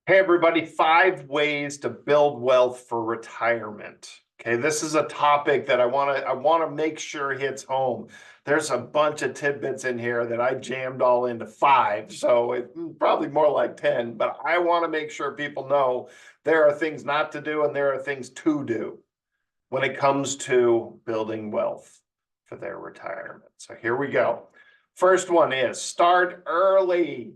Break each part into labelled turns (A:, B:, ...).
A: Hey everybody, 5 ways to build wealth for retirement. Okay, this is a topic that I want to make sure hits home. There's a bunch of tidbits in here that I jammed all into 5, so it's probably more like 10, but I want to make sure people know there are things not to do and there are things to do when it comes to building wealth for their retirement. So here we go. First one is start early.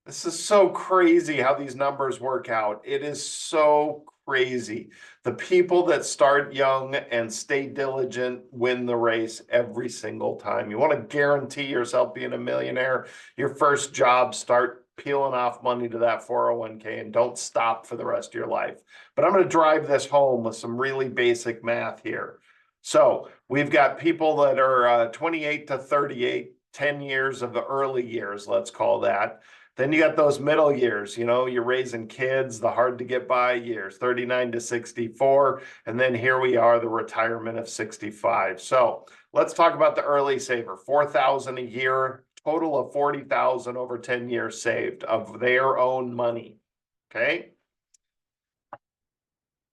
A: This is so crazy how these numbers work out. It is so crazy. The people that start young and stay diligent win the race every single time. You want to guarantee yourself being a millionaire, your first job, start peeling off money to that 401k and don't stop for the rest of your life. But I'm going to drive this home with some really basic math here. So we've got people that are 28 to 38, 10 years of the early years, let's call that. Then you got those middle years, you're raising kids, the hard to get by years, 39 to 64. And then here we are, the retirement of 65. So let's talk about the early saver, 4,000 a year, total of 40,000 over 10 years saved of their own money. Okay.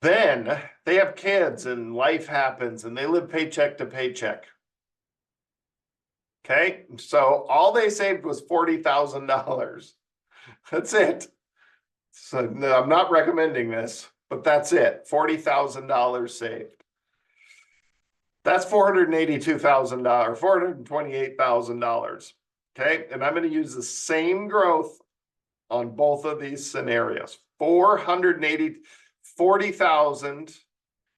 A: Then they have kids and life happens and they live paycheck to paycheck. Okay, so all they saved was $40,000. That's it. So no, I'm not recommending this, but that's it. $40,000 saved. That's $482,000, $428,000. Okay, and I'm going to use the same growth on both of these scenarios. 40,000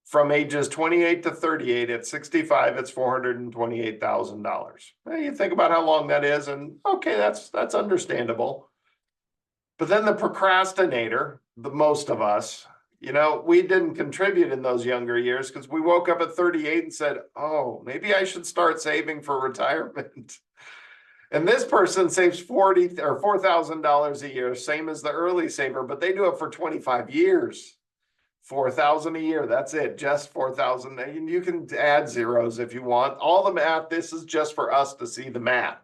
A: from ages 28 to 38. At 65, it's $428,000. You think about how long that is, and okay, that's understandable. But then the procrastinator, the most of us, we didn't contribute in those younger years because we woke up at 38 and said, oh, maybe I should start saving for retirement. And this person saves $4,000 a year, same as the early saver, but they do it for 25 years. 4,000 a year. That's it. Just 4,000. And you can add zeros if you want. All the math. This is just for us to see the math.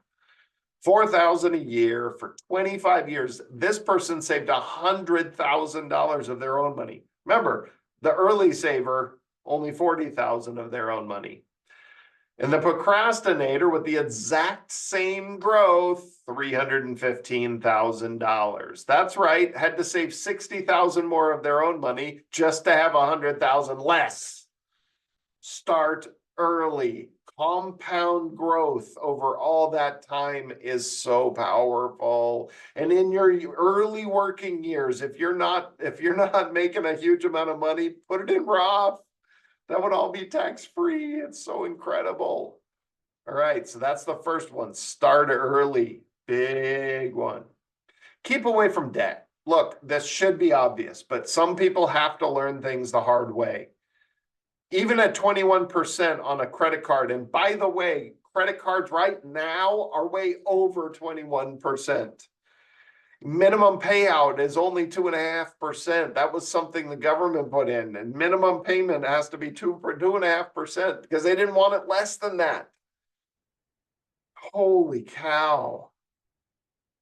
A: 4,000 a year for 25 years. This person saved $100,000 of their own money. Remember, the early saver, only 40,000 of their own money. And the procrastinator with the exact same growth, $315,000. That's right, had to save 60,000 more of their own money just to have 100,000 less. Start early. Compound growth over all that time is so powerful. And in your early working years, if you're not making a huge amount of money, put it in Roth. That would all be tax-free. It's so incredible. All right, so that's the first one. Start early. Big one. Keep away from debt. Look, this should be obvious, but some people have to learn things the hard way. Even at 21% on a credit card, and by the way, credit cards right now are way over 21%. Minimum payout is only 2.5%. That was something the government put in, and minimum payment has to be 2.5% because they didn't want it less than that. Holy cow.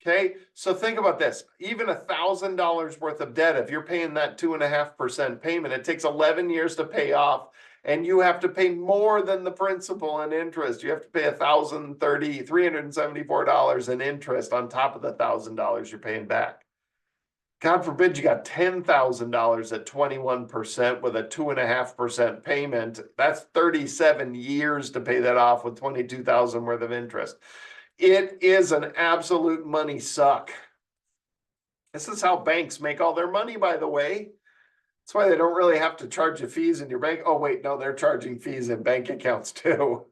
A: Okay, so think about this. Even $1,000 worth of debt, if you're paying that 2.5% payment, it takes 11 years to pay off, and you have to pay more than the principal and interest. You have to pay $374 in interest on top of the $1,000 you're paying back. God forbid you got $10,000 at 21% with a 2.5% payment. That's 37 years to pay that off with $22,000 worth of interest. It is an absolute money suck. This is how banks make all their money, by the way. That's why they don't really have to charge you fees in your bank. Oh, wait, no, they're charging fees in bank accounts too.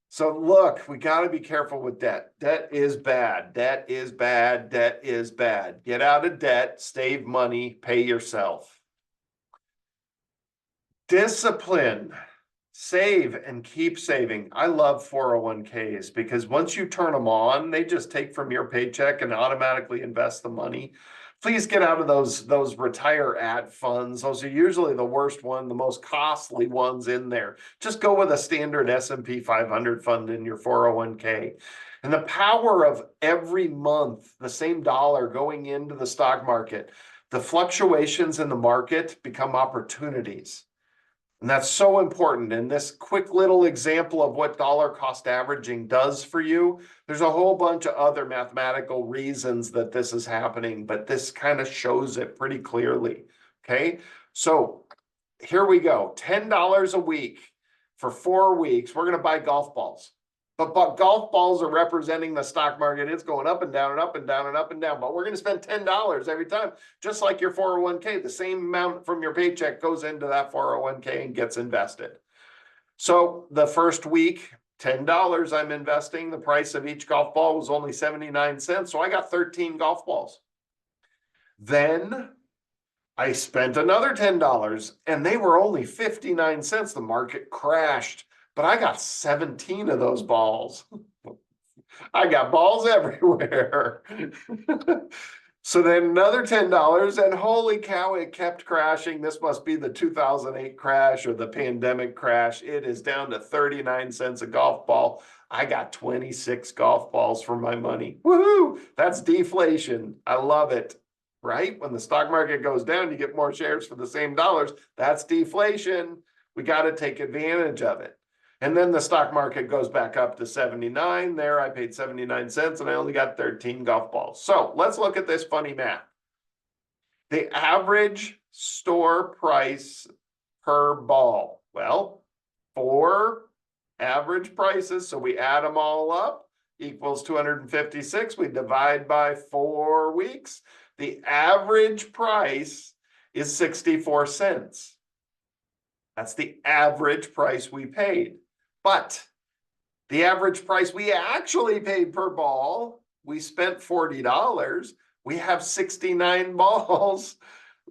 A: So look, we got to be careful with debt. Debt is bad. Debt is bad. Debt is bad. Get out of debt, save money, pay yourself. Discipline. Save and keep saving. I love 401ks because once you turn them on, they just take from your paycheck and automatically invest the money. Please get out of those retire at funds. Those are usually the worst one, the most costly ones in there. Just go with a standard S&P 500 fund in your 401k. And the power of every month, the same dollar going into the stock market, the fluctuations in the market become opportunities. And that's so important. And this quick little example of what dollar cost averaging does for you, there's a whole bunch of other mathematical reasons that this is happening, but this kind of shows it pretty clearly. Okay, so here we go. $10 a week for 4 weeks. We're going to buy golf balls. But golf balls are representing the stock market. It's going up and down and up and down and up and down. But we're going to spend $10 every time, just like your 401k. The same amount from your paycheck goes into that 401k and gets invested. So the first week, $10 I'm investing. The price of each golf ball was only 79 cents. So I got 13 golf balls. Then I spent another $10 and they were only 59 cents. The market crashed. But I got 17 of those balls. I got balls everywhere. So then another $10, and holy cow, it kept crashing. This must be the 2008 crash or the pandemic crash. It is down to 39 cents a golf ball. I got 26 golf balls for my money. Woohoo! That's deflation. I love it. Right? When the stock market goes down, you get more shares for the same dollars. That's deflation. We got to take advantage of it. And then the stock market goes back up to 79. There, I paid 79 cents and I only got 13 golf balls. So let's look at this funny math. The average store price per ball. Well, 4 average prices, so we add them all up, equals 256. We divide by 4 weeks. The average price is 64 cents. That's the average price we paid. But the average price we actually paid per ball, we spent $40. We have 69 balls.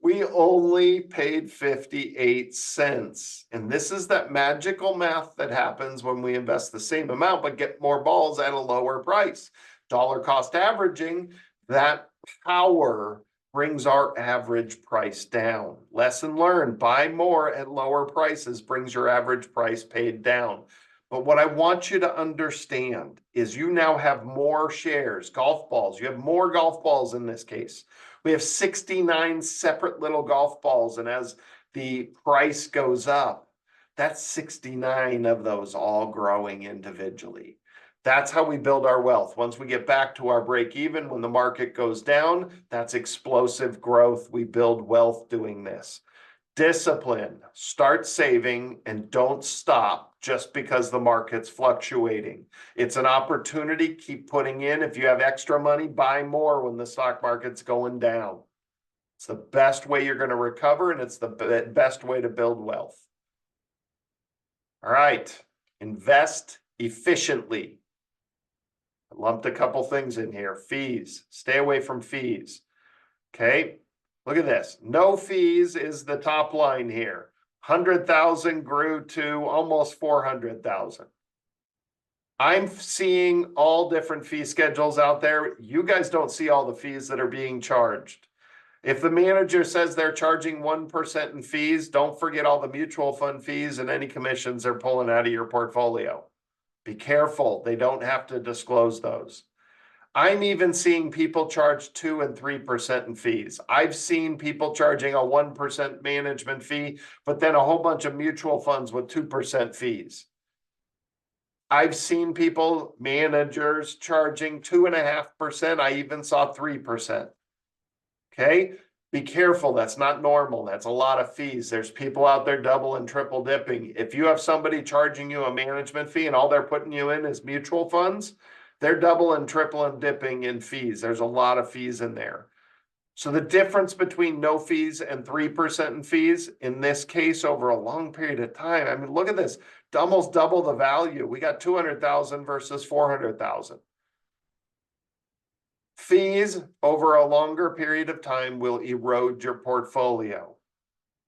A: We only paid 58 cents. And this is that magical math that happens when we invest the same amount but get more balls at a lower price. Dollar cost averaging, that power brings our average price down. Lesson learned, buy more at lower prices brings your average price paid down. But what I want you to understand is you now have more shares, golf balls. You have more golf balls in this case. We have 69 separate little golf balls. And as the price goes up, that's 69 of those all growing individually. That's how we build our wealth. Once we get back to our break even, when the market goes down, that's explosive growth. We build wealth doing this. Discipline, start saving and don't stop just because the market's fluctuating. It's an opportunity, keep putting in. If you have extra money, buy more when the stock market's going down. It's the best way you're going to recover, and it's the best way to build wealth. All right, invest efficiently. I lumped a couple things in here. Fees, stay away from fees. Okay. Look at this. No fees is the top line here. 100,000 grew to almost 400,000. I'm seeing all different fee schedules out there. You guys don't see all the fees that are being charged. If the manager says they're charging 1% in fees, don't forget all the mutual fund fees and any commissions they're pulling out of your portfolio. Be careful. They don't have to disclose those. I'm even seeing people charge 2 and 3% in fees. I've seen people charging a 1% management fee, but then a whole bunch of mutual funds with 2% fees. I've seen people, managers, charging 2.5%. I even saw 3%. Okay, be careful. That's not normal. That's a lot of fees. There's people out there double and triple dipping. If you have somebody charging you a management fee and all they're putting you in is mutual funds, they're double and triple and dipping in fees. There's a lot of fees in there. So the difference between no fees and 3% in fees, in this case, over a long period of time, I mean, look at this, almost double the value. We got 200,000 versus 400,000. Fees over a longer period of time will erode your portfolio.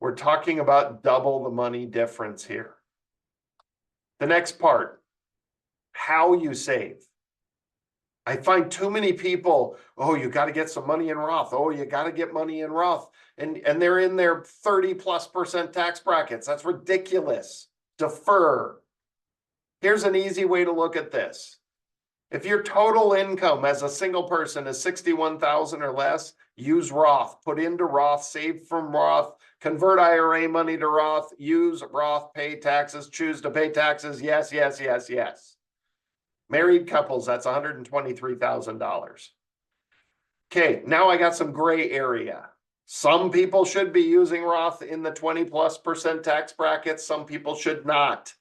A: We're talking about double the money difference here. The next part, how you save. I find too many people, oh, you got to get some money in Roth. Oh, you got to get money in Roth. And they're in their 30+% tax brackets. That's ridiculous. Defer. Here's an easy way to look at this. If your total income as a single person is 61,000 or less, use Roth, put into Roth, save from Roth, convert IRA money to Roth, use Roth, pay taxes, choose to pay taxes. Yes, yes, yes, yes. Married couples, that's $123,000. Okay, now I got some gray area. Some people should be using Roth in the 20+% tax bracket. Some people should not.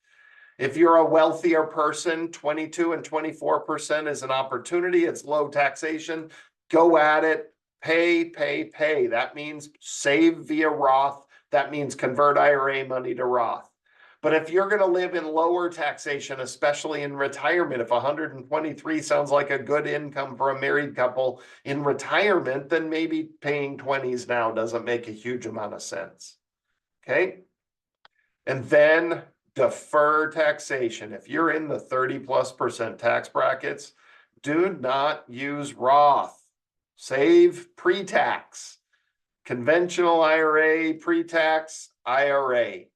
A: If you're a wealthier person, 22 and 24% is an opportunity. It's low taxation. Go at it. Pay, pay, pay. That means save via Roth. That means convert IRA money to Roth. But if you're going to live in lower taxation, especially in retirement, if 123 sounds like a good income for a married couple in retirement, then maybe paying 20s now doesn't make a huge amount of sense. Okay? And then defer taxation. If you're in the 30+% tax brackets, do not use Roth. Save pre-tax. Conventional IRA, pre-tax IRA.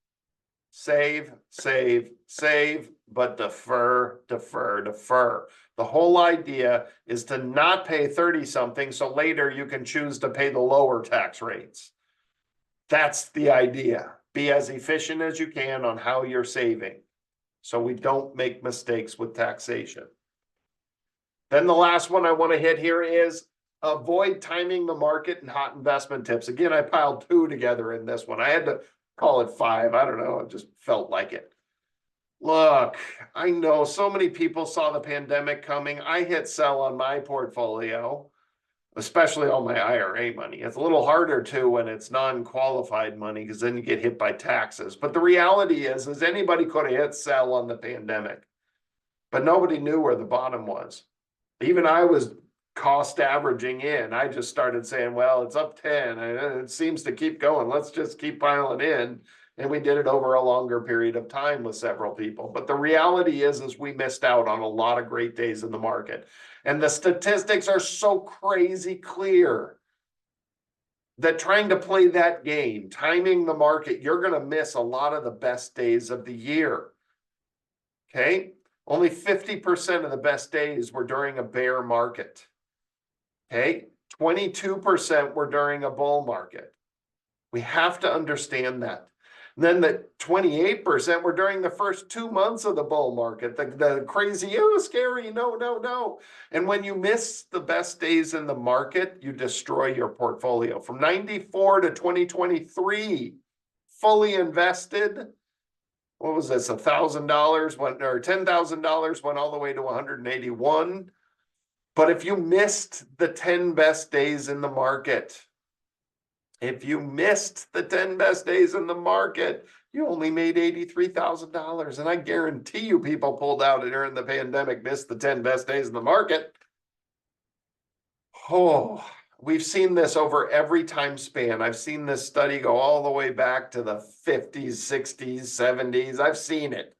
A: Save, save, save, but defer, defer, defer. The whole idea is to not pay 30-something, so later you can choose to pay the lower tax rates. That's the idea. Be as efficient as you can on how you're saving, so we don't make mistakes with taxation. Then the last one I want to hit here is avoid timing the market and hot investment tips. Again, I piled 2 together in this one. I had to call it 5. I don't know. It just felt like it. Look, I know so many people saw the pandemic coming. I hit sell on my portfolio, especially all my IRA money. It's a little harder too when it's non-qualified money because then you get hit by taxes. But the reality is anybody could have hit sell on the pandemic, but nobody knew where the bottom was. Even I was cost averaging in. I just started saying, well, it's up 10 and it seems to keep going. Let's just keep piling in. And we did it over a longer period of time with several people. But the reality is we missed out on a lot of great days in the market. And the statistics are so crazy clear that trying to play that game, timing the market, you're going to miss a lot of the best days of the year. Okay? Only 50% of the best days were during a bear market. Okay? 22% were during a bull market. We have to understand that. And then the 28% were during the first 2 months of the bull market, the crazy, oh, scary, no, no, no. And when you miss the best days in the market, you destroy your portfolio. From 94 to 2023, fully invested, what was this, $1,000 went, or $10,000 went all the way to 181. But if you missed the 10 best days in the market, if you missed the 10 best days in the market, you only made $83,000. And I guarantee you people pulled out during the pandemic, missed the 10 best days in the market. Oh, we've seen this over every time span. I've seen this study go all the way back to the 50s, 60s, 70s. I've seen it.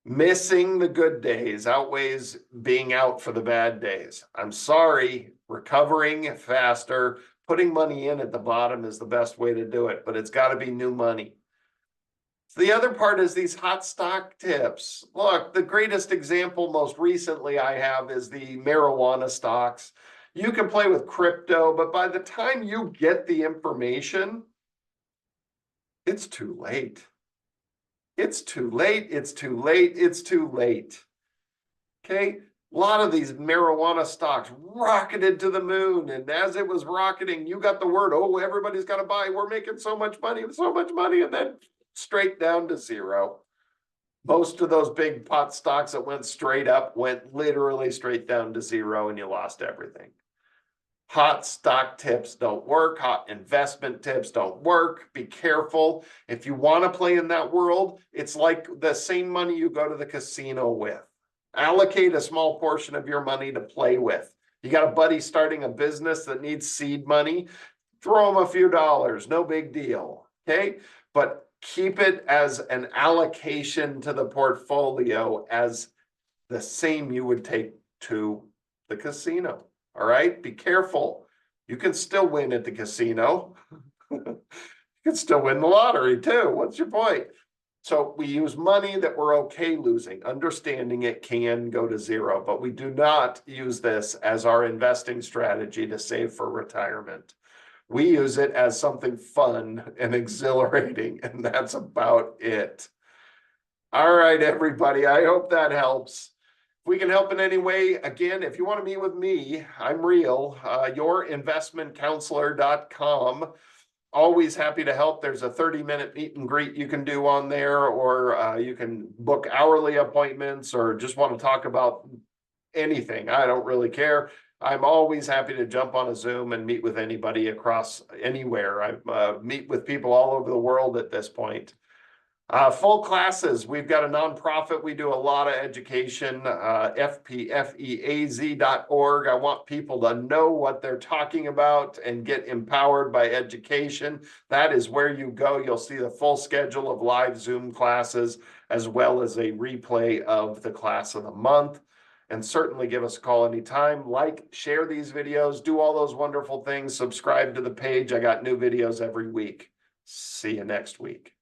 A: Missing the good days outweighs being out for the bad days. I'm sorry, recovering faster, putting money in at the bottom is the best way to do it, but it's got to be new money. So the other part is these hot stock tips. Look, the greatest example most recently I have is the marijuana stocks. You can play with crypto, but by the time you get the information, it's too late. It's too late, it's too late, it's too late. Okay? A lot of these marijuana stocks rocketed to the moon. And as it was rocketing, you got the word, oh, everybody's got to buy. We're making so much money. And then straight down to zero. Most of those big pot stocks that went straight up went literally straight down to zero and you lost everything. Hot stock tips don't work. Hot investment tips don't work. Be careful. If you want to play in that world, it's like the same money you go to the casino with. Allocate a small portion of your money to play with. You got a buddy starting a business that needs seed money, throw him a few dollars, no big deal, okay? But keep it as an allocation to the portfolio as the same you would take to the casino, all right? Be careful. You can still win at the casino. You can still win the lottery too. What's your point? So we use money that we're okay losing, understanding it can go to zero, but we do not use this as our investing strategy to save for retirement. We use it as something fun and exhilarating, and that's about it. All right, everybody, I hope that helps. If we can help in any way, again, if you want to meet with me, I'm real, yourinvestmentcounselor.com. Always happy to help. There's a 30-minute meet and greet you can do on there, or you can book hourly appointments, or just want to talk about anything. I don't really care. I'm always happy to jump on a Zoom and meet with anybody across anywhere. I meet with people all over the world at this point. Full classes. We've got a nonprofit. We do a lot of education, fpfeaz.org. I want people to know what they're talking about and get empowered by education. That is where you go. You'll see the full schedule of live Zoom classes, as well as a replay of the class of the month. And certainly give us a call anytime. Like, share these videos, do all those wonderful things. Subscribe to the page. I got new videos every week. See you next week.